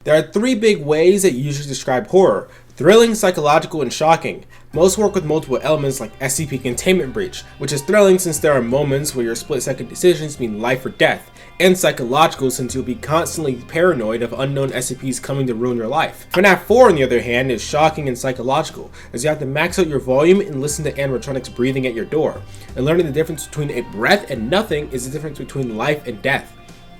There are three big ways that usually describe horror: thrilling, psychological, and shocking. Most work with multiple elements like SCP containment breach, which is thrilling since there are moments where your split-second decisions mean life or death, and psychological since you'll be constantly paranoid of unknown SCPs coming to ruin your life. FNAF 4, on the other hand, is shocking and psychological, as you have to max out your volume and listen to animatronics breathing at your door, and learning the difference between a breath and nothing is the difference between life and death.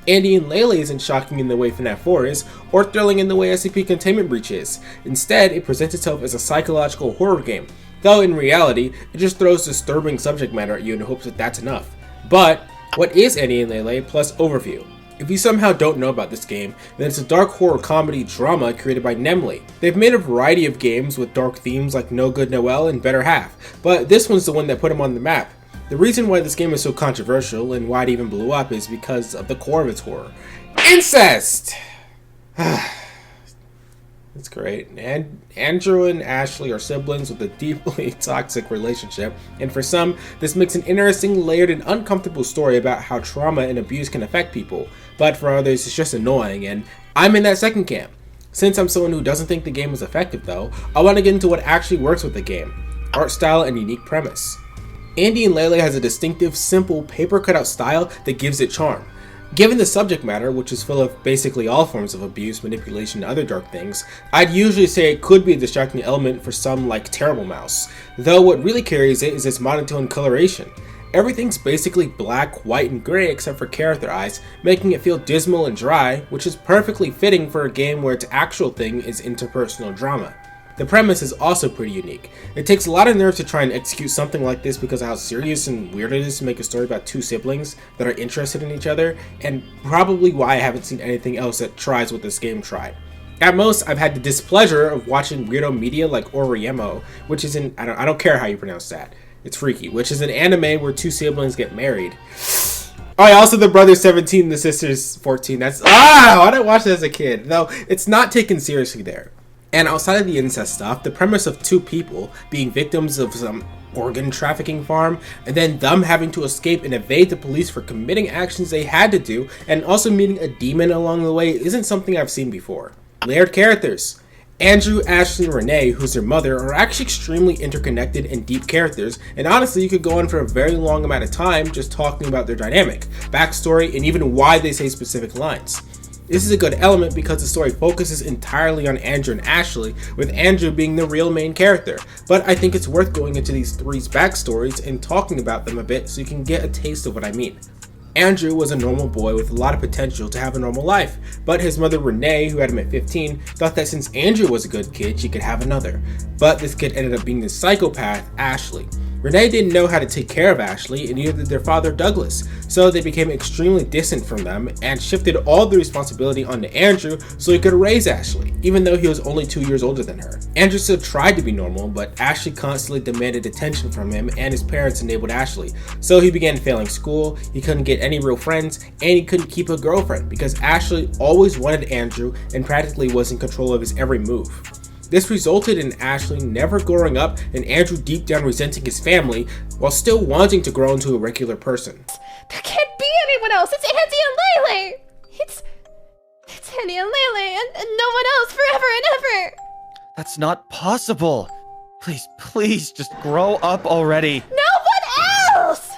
Andy and Leyley isn't shocking in the way FNAF 4 is, or thrilling in the way SCP Containment Breach is. Instead, it presents itself as a psychological horror game, though in reality, it just throws disturbing subject matter at you in hopes that that's enough. But what is Andy and Leyley plus overview? If you somehow don't know about this game, then it's a dark horror comedy drama created by Nemley. They've made a variety of games with dark themes like No Good Noel and Better Half, but this one's the one that put them on the map. The reason why this game is so controversial and why it even blew up is because of the core of its horror. Incest! That's great. And Andrew and Ashley are siblings with a deeply toxic relationship, and for some, this makes an interesting, layered, and uncomfortable story about how trauma and abuse can affect people, but for others it's just annoying, and I'm in that second camp. Since I'm someone who doesn't think the game is effective though, I want to get into what actually works with the game: art style and unique premise. Andy and Leyley has a distinctive, simple, paper cutout style that gives it charm. Given the subject matter, which is full of basically all forms of abuse, manipulation, and other dark things, I'd usually say it could be a distracting element for some like Terrible Mouse, though what really carries it is its monotone coloration. Everything's basically black, white, and gray except for character eyes, making it feel dismal and dry, which is perfectly fitting for a game where its actual thing is interpersonal drama. The premise is also pretty unique. It takes a lot of nerve to try and execute something like this because of how serious and weird it is to make a story about two siblings that are interested in each other, and probably why I haven't seen anything else that tries what this game tried. At most, I've had the displeasure of watching weirdo media like Oriemo, which is I don't care how you pronounce that. It's freaky, which is an anime where two siblings get married. Oh yeah, also the brother's 17 and the sister's 14. Why did I watch that as a kid? Though, it's not taken seriously there. And outside of the incest stuff, the premise of two people being victims of some organ trafficking farm, and then them having to escape and evade the police for committing actions they had to do, and also meeting a demon along the way isn't something I've seen before. Layered characters. Andrew, Ashley, and Renee, who's their mother, are actually extremely interconnected and deep characters, and honestly you could go on for a very long amount of time just talking about their dynamic, backstory, and even why they say specific lines. This is a good element because the story focuses entirely on Andrew and Ashley, with Andrew being the real main character, but I think it's worth going into these three's backstories and talking about them a bit so you can get a taste of what I mean. Andrew was a normal boy with a lot of potential to have a normal life, but his mother Renee, who had him at 15, thought that since Andrew was a good kid, she could have another. But this kid ended up being the psychopath, Ashley. Renee didn't know how to take care of Ashley, and neither did their father Douglas, so they became extremely distant from them and shifted all the responsibility onto Andrew so he could raise Ashley, even though he was only 2 years older than her. Andrew still tried to be normal, but Ashley constantly demanded attention from him, and his parents enabled Ashley, so he began failing school, he couldn't get any real friends, and he couldn't keep a girlfriend because Ashley always wanted Andrew and practically was in control of his every move. This resulted in Ashley never growing up and Andrew deep down resenting his family while still wanting to grow into a regular person. There can't be anyone else. It's Andy and Leyley. It's Andy and Leyley and no one else forever and ever. That's not possible. Please, just grow up already. No one else.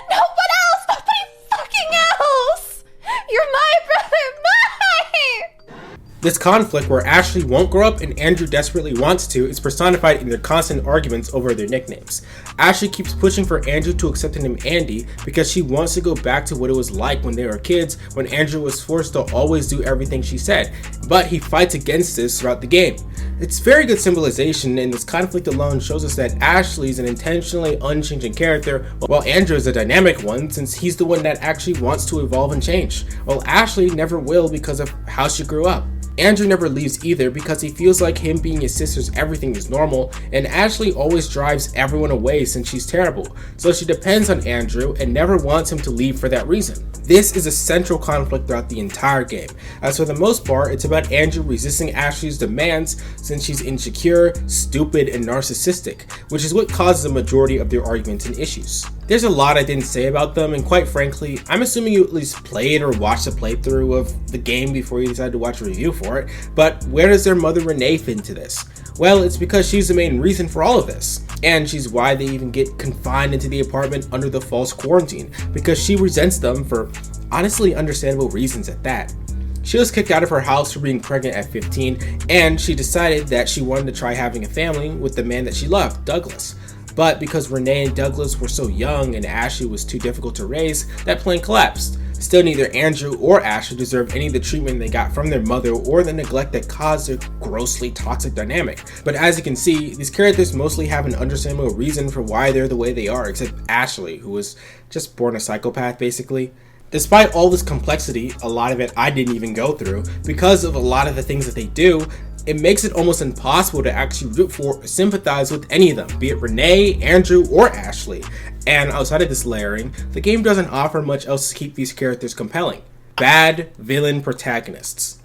No one else. Nobody fucking else. You're my brother. This conflict where Ashley won't grow up and Andrew desperately wants to is personified in their constant arguments over their nicknames. Ashley keeps pushing for Andrew to accept the name Andy because she wants to go back to what it was like when they were kids when Andrew was forced to always do everything she said, but he fights against this throughout the game. It's very good symbolization, and this conflict alone shows us that Ashley is an intentionally unchanging character while Andrew is a dynamic one since he's the one that actually wants to evolve and change, while Ashley never will because of how she grew up. Andrew never leaves either because he feels like him being his sister's everything is normal, and Ashley always drives everyone away since she's terrible, so she depends on Andrew and never wants him to leave for that reason. This is a central conflict throughout the entire game, as for the most part it's about Andrew resisting Ashley's demands since she's insecure, stupid, and narcissistic, which is what causes the majority of their arguments and issues. There's a lot I didn't say about them, and quite frankly, I'm assuming you at least played or watched a playthrough of the game before you decided to watch a review for it, but where does their mother Renee fit into this? Well, it's because she's the main reason for all of this, and she's why they even get confined into the apartment under the false quarantine, because she resents them for honestly understandable reasons at that. She was kicked out of her house for being pregnant at 15, and she decided that she wanted to try having a family with the man that she loved, Douglas. But because Renee and Douglas were so young and Ashley was too difficult to raise, that plan collapsed. Still, neither Andrew or Ashley deserved any of the treatment they got from their mother or the neglect that caused their grossly toxic dynamic. But as you can see, these characters mostly have an understandable reason for why they're the way they are, except Ashley, who was just born a psychopath basically. Despite all this complexity, a lot of it I didn't even go through, because of a lot of the things that they do, it makes it almost impossible to actually root for or sympathize with any of them, be it Renee, Andrew, or Ashley. And outside of this layering, the game doesn't offer much else to keep these characters compelling. Bad villain protagonists.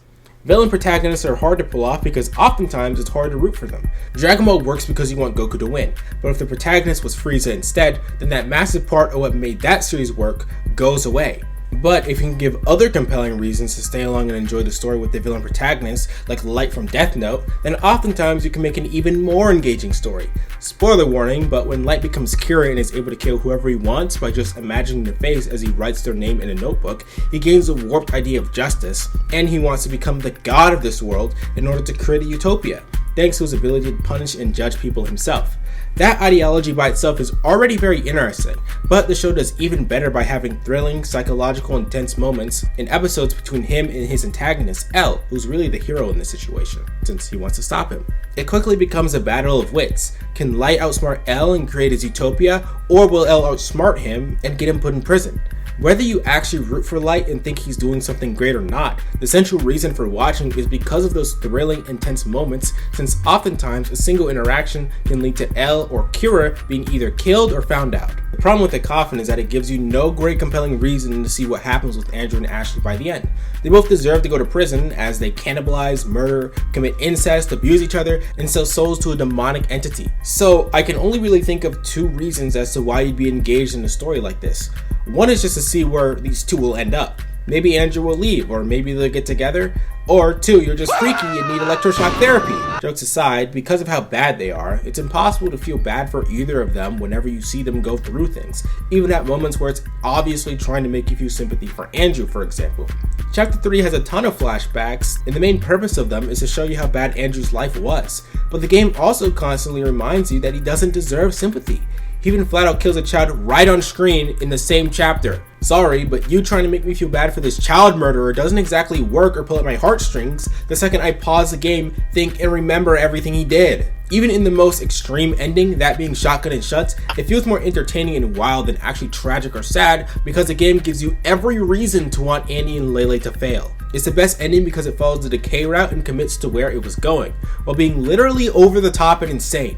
Villain protagonists are hard to pull off because oftentimes it's hard to root for them. Dragon Ball works because you want Goku to win, but if the protagonist was Frieza instead, then that massive part of what made that series work goes away. But if you can give other compelling reasons to stay along and enjoy the story with the villain protagonist, like Light from Death Note, then oftentimes you can make an even more engaging story. Spoiler warning, but when Light becomes Kira and is able to kill whoever he wants by just imagining their face as he writes their name in a notebook, he gains a warped idea of justice, and he wants to become the god of this world in order to create a utopia, thanks to his ability to punish and judge people himself. That ideology by itself is already very interesting, but the show does even better by having thrilling, psychological, intense moments in episodes between him and his antagonist, L, who's really the hero in this situation, since he wants to stop him. It quickly becomes a battle of wits. Can Light outsmart L and create his utopia, or will L outsmart him and get him put in prison? Whether you actually root for Light and think he's doing something great or not, the central reason for watching is because of those thrilling, intense moments, since oftentimes a single interaction can lead to L or Kira being either killed or found out. The problem with the Coffin is that it gives you no great compelling reason to see what happens with Andrew and Ashley by the end. They both deserve to go to prison as they cannibalize, murder, commit incest, abuse each other, and sell souls to a demonic entity. So I can only really think of two reasons as to why you'd be engaged in a story like this. One is just to see where these two will end up. Maybe Andrew will leave, or maybe they'll get together. Or two, you're just freaky and need electroshock therapy. Jokes aside, because of how bad they are, it's impossible to feel bad for either of them whenever you see them go through things, even at moments where it's obviously trying to make you feel sympathy for Andrew, for example. Chapter 3 has a ton of flashbacks, and the main purpose of them is to show you how bad Andrew's life was. But the game also constantly reminds you that he doesn't deserve sympathy. He even flat out kills a child right on screen in the same chapter. Sorry, but you trying to make me feel bad for this child murderer doesn't exactly work or pull at my heartstrings the second I pause the game, think, and remember everything he did. Even in the most extreme ending, that being shotgun and shuts, it feels more entertaining and wild than actually tragic or sad because the game gives you every reason to want Andy and Leyley to fail. It's the best ending because it follows the decay route and commits to where it was going, while being literally over the top and insane.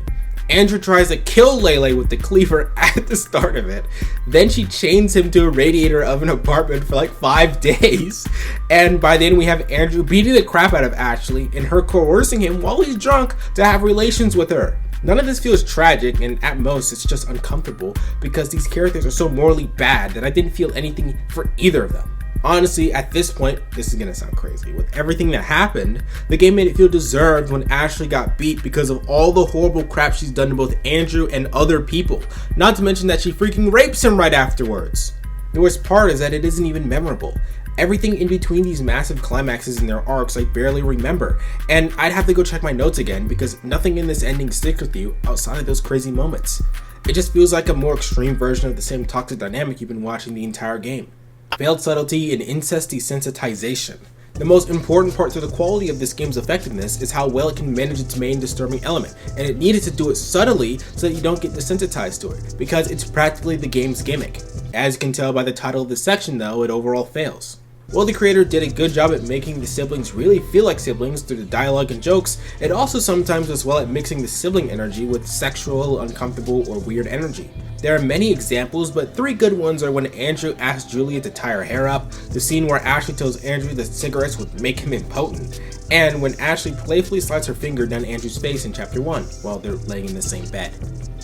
Andrew tries to kill Leyley with the cleaver at the start of it. Then she chains him to a radiator of an apartment for like 5 days. And by then we have Andrew beating the crap out of Ashley and her coercing him while he's drunk to have relations with her. None of this feels tragic, and at most it's just uncomfortable because these characters are so morally bad that I didn't feel anything for either of them. Honestly, at this point, this is gonna sound crazy, with everything that happened, the game made it feel deserved when Ashley got beat because of all the horrible crap she's done to both Andrew and other people, not to mention that she freaking rapes him right afterwards. The worst part is that it isn't even memorable. Everything in between these massive climaxes in their arcs I barely remember, and I'd have to go check my notes again because nothing in this ending sticks with you outside of those crazy moments. It just feels like a more extreme version of the same toxic dynamic you've been watching the entire game. Failed subtlety and incest desensitization. The most important part to the quality of this game's effectiveness is how well it can manage its main disturbing element, and it needed to do it subtly so that you don't get desensitized to it, because it's practically the game's gimmick. As you can tell by the title of this section though, it overall fails. While the creator did a good job at making the siblings really feel like siblings through the dialogue and jokes, it also sometimes does well at mixing the sibling energy with sexual, uncomfortable, or weird energy. There are many examples, but 3 good ones are when Andrew asks Julia to tie her hair up, the scene where Ashley tells Andrew that cigarettes would make him impotent, and when Ashley playfully slides her finger down Andrew's face in chapter 1 while they're laying in the same bed.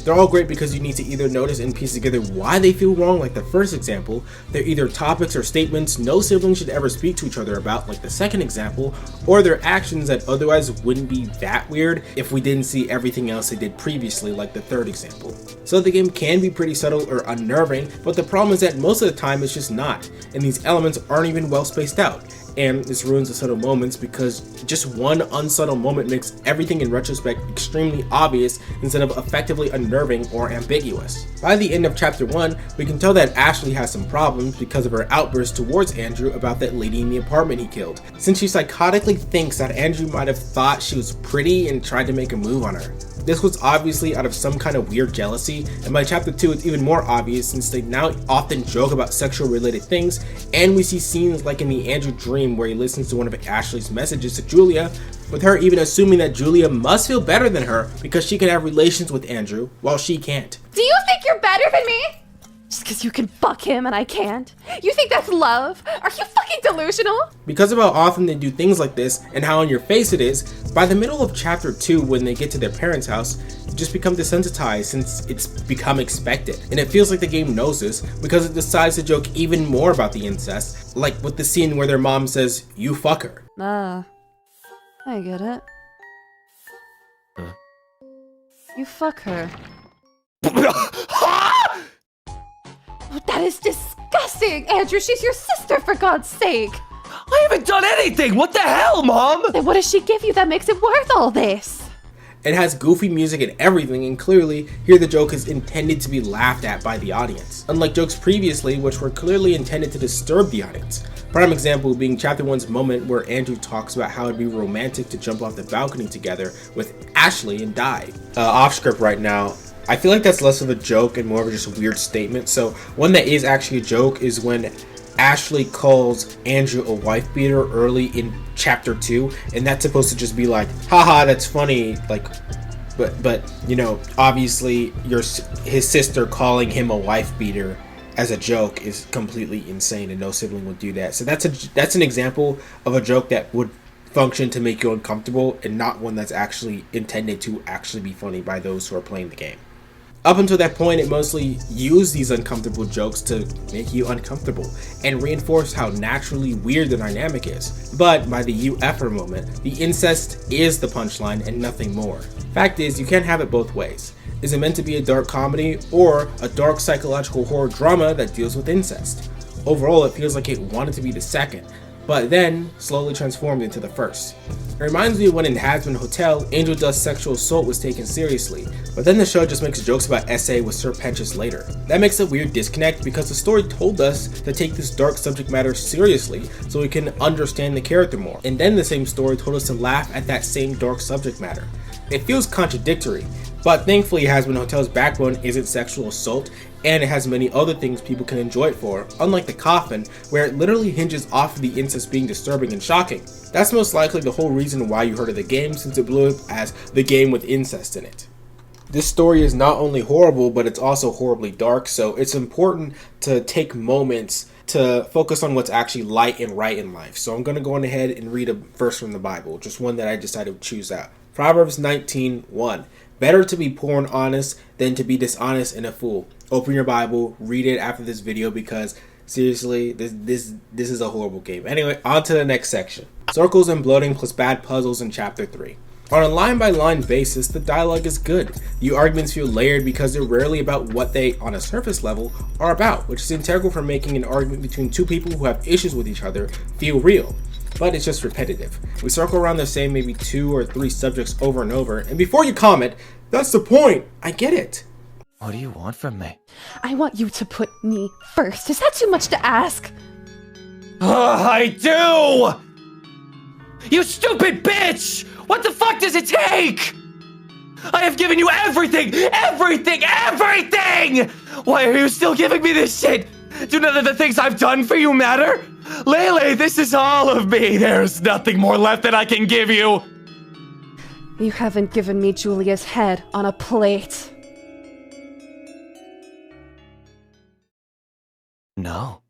They're all great because you need to either notice and piece together why they feel wrong, like the first example. They're either topics or statements no sibling should ever speak to each other about, like the second example, or they're actions that otherwise wouldn't be that weird if we didn't see everything else they did previously, like the third example. So the game can be pretty subtle or unnerving, but the problem is that most of the time it's just not, and these elements aren't even well spaced out. And this ruins the subtle moments because just one unsubtle moment makes everything in retrospect extremely obvious instead of effectively unnerving or ambiguous. By the end of chapter 1, we can tell that Ashley has some problems because of her outburst towards Andrew about that lady in the apartment he killed, since she psychotically thinks that Andrew might have thought she was pretty and tried to make a move on her. This was obviously out of some kind of weird jealousy, and by chapter 2 it's even more obvious since they now often joke about sexual related things, and we see scenes like in the Andrew dream where he listens to one of Ashley's messages to Julia, with her even assuming that Julia must feel better than her because she can have relations with Andrew while she can't. Do you think you're better than me? Just because you can fuck him and I can't? You think that's love? Are you fucking delusional? Because of how often they do things like this and how in your face it is, by the middle of chapter 2 when they get to their parents' house, you just become desensitized since it's become expected. And it feels like the game knows this because it decides to joke even more about the incest, like with the scene where their mom says, "You fuck her." I get it. Huh? You fuck her. That is disgusting! Andrew, she's your sister, for God's sake! I haven't done anything! What the hell, Mom? Then what does she give you that makes it worth all this? It has goofy music and everything, and clearly, here the joke is intended to be laughed at by the audience, unlike jokes previously which were clearly intended to disturb the audience. Prime example being chapter 1's moment where Andrew talks about how it'd be romantic to jump off the balcony together with Ashley and die. Off script right now, I feel like that's less of a joke and more of just a weird statement. So one that is actually a joke is when Ashley calls Andrew a wife beater early in chapter 2, and that's supposed to just be like, haha, that's funny, like, but you know, obviously his sister calling him a wife beater as a joke is completely insane, and no sibling would do that. So that's an example of a joke that would function to make you uncomfortable, and not one that's actually intended to actually be funny by those who are playing the game. Up until that point, it mostly used these uncomfortable jokes to make you uncomfortable and reinforce how naturally weird the dynamic is. But by the "you effer" moment, the incest is the punchline and nothing more. Fact is, you can't have it both ways. Is it meant to be a dark comedy or a dark psychological horror drama that deals with incest? Overall, it feels like it wanted to be the second, but then slowly transformed into the first. It reminds me of when in Hazbin Hotel, Angel Dust's sexual assault was taken seriously, but then the show just makes jokes about SA with Sir Pentious later. That makes a weird disconnect because the story told us to take this dark subject matter seriously so we can understand the character more, and then the same story told us to laugh at that same dark subject matter. It feels contradictory, but thankfully Hazbin Hotel's backbone isn't sexual assault, and it has many other things people can enjoy it for, unlike the Coffin, where it literally hinges off of the incest being disturbing and shocking. That's most likely the whole reason why you heard of the game, since it blew up as the game with incest in it. This story is not only horrible, but it's also horribly dark, so it's important to take moments to focus on what's actually light and right in life. So I'm going to go on ahead and read a verse from the Bible, just one that I decided to choose out. Proverbs 19:1. Better to be poor and honest than to be dishonest and a fool. Open your Bible, read it after this video, because seriously, this is a horrible game. Anyway, on to the next section. Circles and bloating plus bad puzzles in chapter 3. On a line-by-line basis, the dialogue is good. The arguments feel layered because they're rarely about what they, on a surface level, are about, which is integral for making an argument between two people who have issues with each other feel real. But it's just repetitive. We circle around the same maybe 2 or 3 subjects over and over, and before you comment, that's the point! I get it! What do you want from me? I want you to put me first. Is that too much to ask? I do! You stupid bitch! What the fuck does it take? I have given you everything! Everything! Everything! Why are you still giving me this shit? Do none of the things I've done for you matter? Leyley, this is all of me. There's nothing more left that I can give you. You haven't given me Julia's head on a plate. No.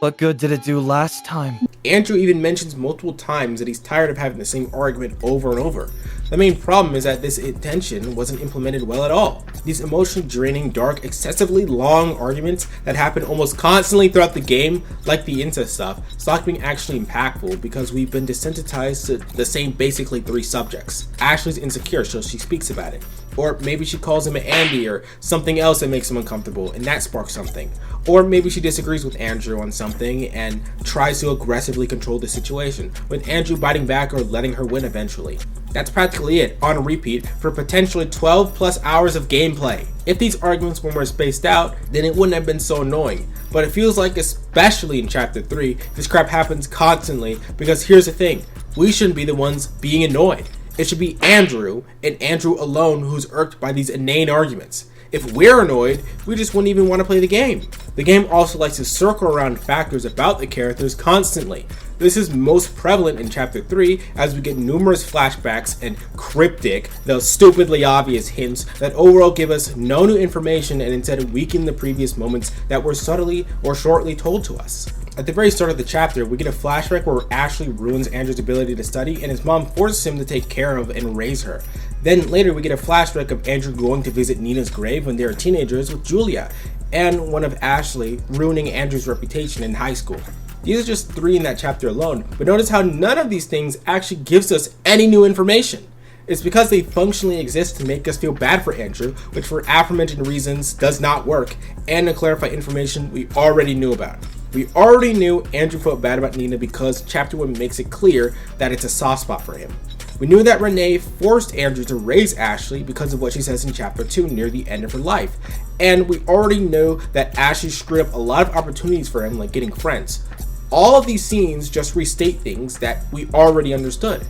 What good did it do last time? Andrew even mentions multiple times that he's tired of having the same argument over and over. The main problem is that this intention wasn't implemented well at all. These emotionally draining, dark, excessively long arguments that happen almost constantly throughout the game, like the incest stuff, stopped being actually impactful because we've been desensitized to the same basically 3 subjects. Ashley's insecure, so she speaks about it. Or maybe she calls him an Andy or something else that makes him uncomfortable, and that sparks something. Or maybe she disagrees with Andrew on something and tries to aggressively control the situation, with Andrew biting back or letting her win eventually. That's practically it, on repeat, for potentially 12 plus hours of gameplay. If these arguments were more spaced out, then it wouldn't have been so annoying. But it feels like, especially in Chapter 3, this crap happens constantly, because here's the thing, we shouldn't be the ones being annoyed. It should be Andrew, and Andrew alone, who's irked by these inane arguments. If we're annoyed, we just wouldn't even want to play the game. The game also likes to circle around factors about the characters constantly. This is most prevalent in Chapter 3 as we get numerous flashbacks and cryptic, though stupidly obvious hints that overall give us no new information and instead weaken the previous moments that were subtly or shortly told to us. At the very start of the chapter, we get a flashback where Ashley ruins Andrew's ability to study and his mom forces him to take care of and raise her. Then later we get a flashback of Andrew going to visit Nina's grave when they were teenagers with Julia, and one of Ashley ruining Andrew's reputation in high school. These are just 3 in that chapter alone, but notice how none of these things actually gives us any new information. It's because they functionally exist to make us feel bad for Andrew, which for aforementioned reasons does not work, and to clarify information we already knew about. We already knew Andrew felt bad about Nina because Chapter 1 makes it clear that it's a soft spot for him. We knew that Renee forced Andrew to raise Ashley because of what she says in Chapter 2 near the end of her life. And we already know that Ashley screwed up a lot of opportunities for him, like getting friends. All of these scenes just restate things that we already understood.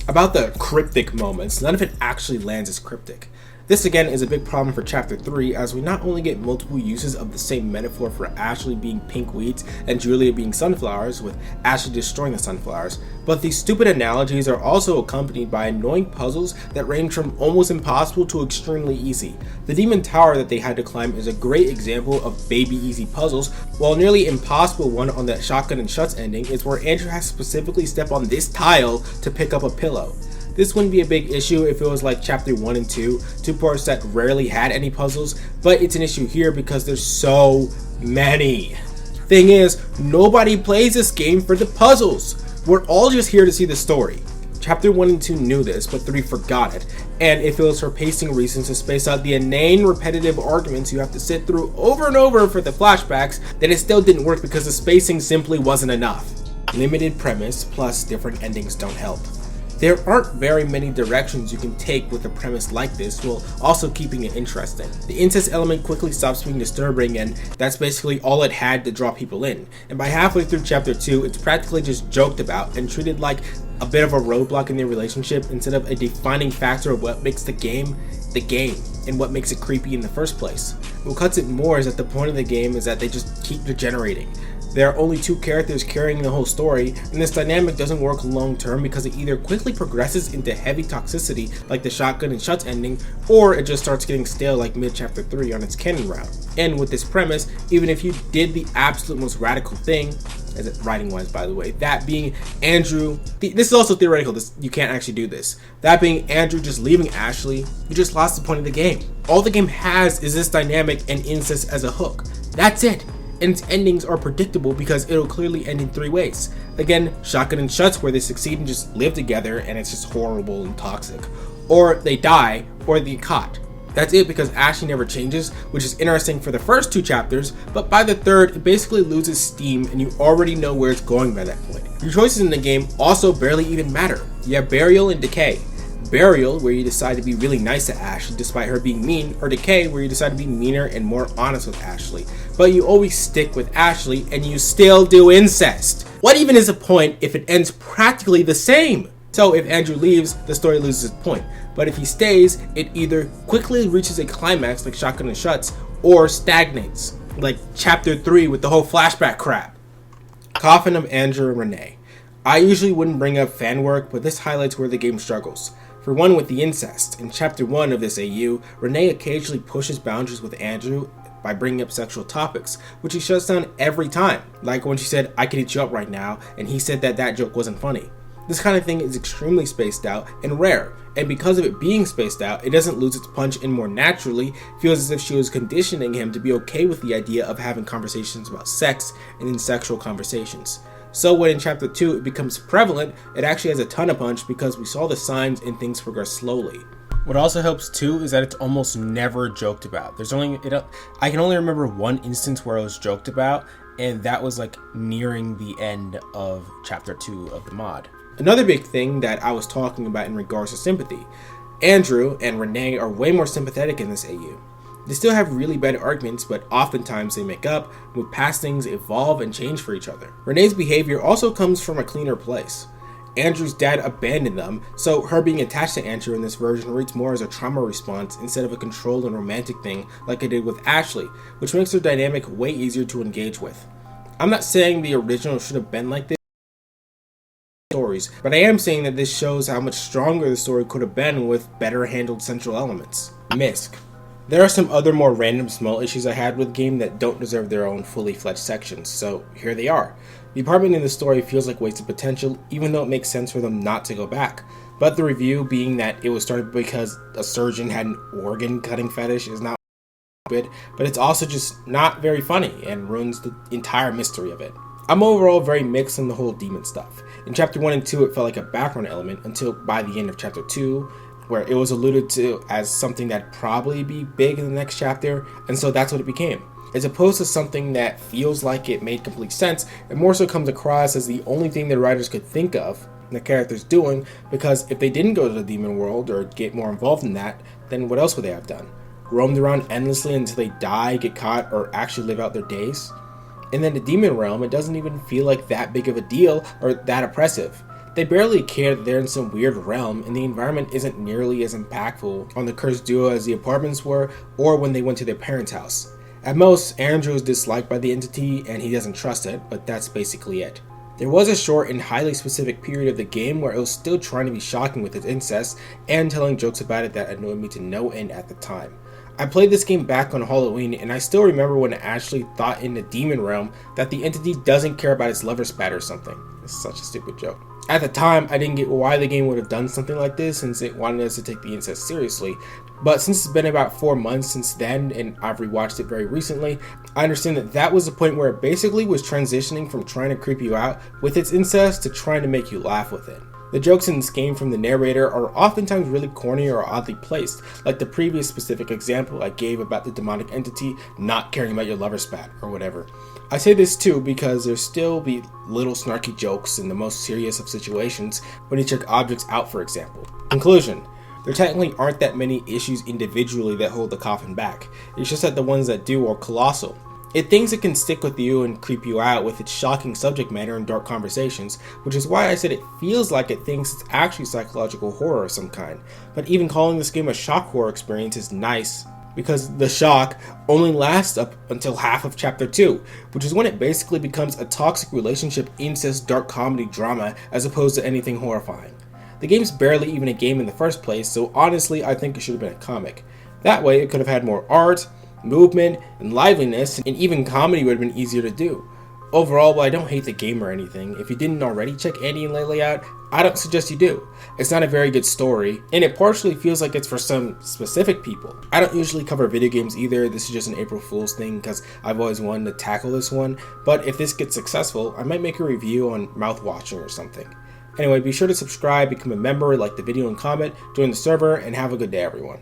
About the cryptic moments, none of it actually lands as cryptic. This again is a big problem for Chapter 3 as we not only get multiple uses of the same metaphor for Ashley being pink weeds and Julia being sunflowers, with Ashley destroying the sunflowers, but these stupid analogies are also accompanied by annoying puzzles that range from almost impossible to extremely easy. The demon tower that they had to climb is a great example of baby easy puzzles, while a nearly impossible one on that shotgun and shuts ending is where Andrew has to specifically step on this tile to pick up a pillow. This wouldn't be a big issue if it was like Chapter 1 and 2 parts that rarely had any puzzles, but it's an issue here because there's so many. Thing is, nobody plays this game for the puzzles. We're all just here to see the story. Chapter 1 and 2 knew this, but 3 forgot it, and if it was for pacing reasons to space out the inane repetitive arguments you have to sit through over and over for the flashbacks, then it still didn't work because the spacing simply wasn't enough. Limited premise plus different endings don't help. There aren't very many directions you can take with a premise like this while also keeping it interesting. The incest element quickly stops being disturbing, and that's basically all it had to draw people in. And by halfway through Chapter 2, it's practically just joked about and treated like a bit of a roadblock in their relationship instead of a defining factor of what makes the game and what makes it creepy in the first place. What cuts it more is that the point of the game is that they just keep degenerating. There are only 2 characters carrying the whole story, and this dynamic doesn't work long term because it either quickly progresses into heavy toxicity like the shotgun and shuts ending, or it just starts getting stale like mid Chapter 3 on its canon route. And with this premise, even if you did the absolute most radical thing, as it writing wise by the way, that being Andrew, this is also theoretical, you can't actually do this, that being Andrew just leaving Ashley, you just lost the point of the game. All the game has is this dynamic and incest as a hook. That's it. And its endings are predictable because it'll clearly end in 3 ways. Again, shotgun and shuts where they succeed and just live together and it's just horrible and toxic. Or they die, or they get caught. That's it because Ashley never changes, which is interesting for the first 2 chapters, but by the 3rd, it basically loses steam and you already know where it's going by that point. Your choices in the game also barely even matter. You have Burial and Decay. Burial, where you decide to be really nice to Ashley despite her being mean, or Decay, where you decide to be meaner and more honest with Ashley. But you always stick with Ashley and you still do incest. What even is the point if it ends practically the same? So if Andrew leaves, the story loses its point. But if he stays, it either quickly reaches a climax like Shotgun and Shuts, or stagnates, like Chapter 3 with the whole flashback crap. Coffin of Andrew and Renee. I usually wouldn't bring up fan work, but this highlights where the game struggles. For one, with the incest. In Chapter 1 of this AU, Renee occasionally pushes boundaries with Andrew by bringing up sexual topics, which he shuts down every time. Like when she said, "I could eat you up right now," and he said that joke wasn't funny. This kind of thing is extremely spaced out and rare, and because of it being spaced out, it doesn't lose its punch and more naturally feels as if she was conditioning him to be okay with the idea of having conversations about sex and in sexual conversations. So when in chapter 2 it becomes prevalent, it actually has a ton of punch because we saw the signs and things progress slowly. What also helps too is that it's almost never joked about. I can only remember one instance where it was joked about, and that was like nearing the end of chapter 2 of the mod. Another big thing that I was talking about in regards to sympathy. Andrew and Renee are way more sympathetic in this AU. They still have really bad arguments, but oftentimes they make up, move past things, evolve, and change for each other. Renee's behavior also comes from a cleaner place. Andrew's dad abandoned them, so her being attached to Andrew in this version reads more as a trauma response instead of a controlled and romantic thing like it did with Ashley, which makes their dynamic way easier to engage with. I'm not saying the original should have been like this stories, but I am saying that this shows how much stronger the story could have been with better handled central elements. Misc. There are some other more random small issues I had with the game that don't deserve their own fully fledged sections, so here they are. The apartment in the story feels like wasted potential, even though it makes sense for them not to go back. But the review being that it was started because a surgeon had an organ cutting fetish is not stupid, but it's also just not very funny and ruins the entire mystery of it. I'm overall very mixed on the whole demon stuff. In chapter 1 and 2 it felt like a background element until by the end of chapter 2, where it was alluded to as something that'd probably be big in the next chapter, and so that's what it became. As opposed to something that feels like it made complete sense, it more so comes across as the only thing the writers could think of the characters doing, because if they didn't go to the demon world or get more involved in that, then what else would they have done? Roamed around endlessly until they die, get caught, or actually live out their days? And then the demon realm, it doesn't even feel like that big of a deal or that oppressive. They barely care that they're in some weird realm, and the environment isn't nearly as impactful on the cursed duo as the apartments were, or when they went to their parents' house. At most, Andrew is disliked by the entity and he doesn't trust it, but that's basically it. There was a short and highly specific period of the game where it was still trying to be shocking with its incest and telling jokes about it that annoyed me to no end at the time. I played this game back on Halloween, and I still remember when Ashley thought in the demon realm that the entity doesn't care about its lover spat or something. It's such a stupid joke. At the time, I didn't get why the game would have done something like this since it wanted us to take the incest seriously, but since it's been about 4 months since then and I've rewatched it very recently, I understand that that was the point where it basically was transitioning from trying to creep you out with its incest to trying to make you laugh with it. The jokes in this game from the narrator are oftentimes really corny or oddly placed, like the previous specific example I gave about the demonic entity not caring about your lover spat or whatever. I say this too because there'll still be little snarky jokes in the most serious of situations when you check objects out, for example. Conclusion. There technically aren't that many issues individually that hold the Coffin back. It's just that the ones that do are colossal. It thinks it can stick with you and creep you out with its shocking subject matter and dark conversations, which is why I said it feels like it thinks it's actually psychological horror of some kind. But even calling this game a shock horror experience is nice, because the shock only lasts up until half of chapter 2, which is when it basically becomes a toxic relationship incest dark comedy drama as opposed to anything horrifying. The game's barely even a game in the first place, so honestly I think it should have been a comic. That way it could have had more art, movement, and liveliness, and even comedy would have been easier to do. Overall, while I don't hate the game or anything, if you didn't already check Andy and Leyley out, I don't suggest you do. It's not a very good story, and it partially feels like it's for some specific people. I don't usually cover video games either, this is just an April Fool's thing because I've always wanted to tackle this one, but if this gets successful, I might make a review on mouth-watching or something. Anyway, be sure to subscribe, become a member, like the video and comment, join the server, and have a good day everyone.